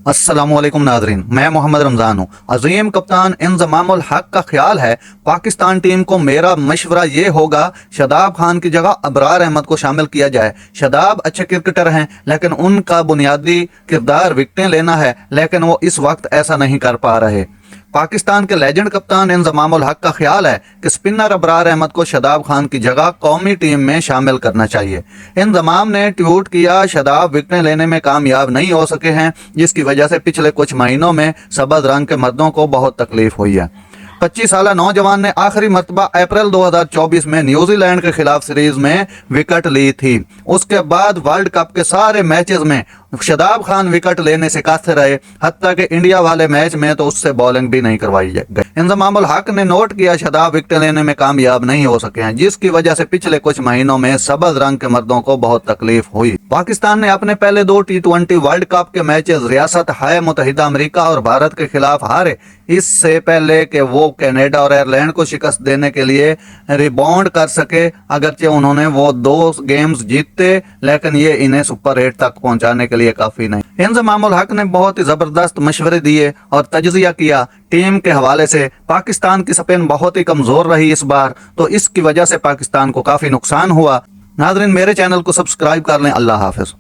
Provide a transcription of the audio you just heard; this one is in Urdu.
السلام علیکم ناظرین، میں محمد رمضان ہوں۔ عظیم کپتان انضمام الحق کا خیال ہے پاکستان ٹیم کو میرا مشورہ یہ ہوگا شاداب خان کی جگہ ابرار احمد کو شامل کیا جائے۔ شاداب اچھے کرکٹر ہیں لیکن ان کا بنیادی کردار وکٹیں لینا ہے، لیکن وہ اس وقت ایسا نہیں کر پا رہے۔ پاکستان کے لیجنڈ کپتان انضمام الحق کا خیال ہے کہ سپنر ابرار احمد کو شاداب خان کی جگہ قومی ٹیم میں شامل کرنا چاہیے۔ انضمام نے ٹویٹ کیا، شاداب وکٹیں لینے میں کامیاب نہیں ہو سکے ہیں، جس کی وجہ سے پچھلے کچھ مہینوں میں سبز رنگ کے مردوں کو بہت تکلیف ہوئی ہے۔ 25 سالہ نوجوان نے آخری مرتبہ اپریل 2024 میں نیوزی لینڈ کے خلاف سیریز میں وکٹ لی تھی۔ اس کے بعد ورلڈ کپ کے سارے میچز میں شاداب خان وکٹ لینے سے قاصر رہے، حتیٰ کہ انڈیا والے میچ میں تو اس سے بولنگ بھی نہیں کروائی گئی۔ انضمام الحق نے نوٹ کیا شاداب وکٹیں لینے میں کامیاب نہیں ہو سکے ہیں، جس کی وجہ سے پچھلے کچھ مہینوں میں سبز رنگ کے مردوں کو بہت تکلیف ہوئی۔ پاکستان نے اپنے پہلے 2 T20 ورلڈ کپ کے میچز ریاست ہائے متحدہ امریکہ اور بھارت کے خلاف ہارے۔ اس سے پہلے کہ وہ کینیڈا اور آئرلینڈ کو شکست دینے کے لیے ریباؤنڈ کر سکے، اگرچہ انہوں نے وہ 2 گیمز جیتے، لیکن یہ انہیں سپر 8 تک پہنچانے کے لیے کافی نہیں۔ انضمام الحق نے بہت ہی زبردست مشورے دیے اور تجزیہ کیا۔ ٹیم کے حوالے سے پاکستان کی سپن بہت ہی کمزور رہی اس بار، تو اس کی وجہ سے پاکستان کو کافی نقصان ہوا۔ ناظرین، میرے چینل کو سبسکرائب کر لیں۔ اللہ حافظ۔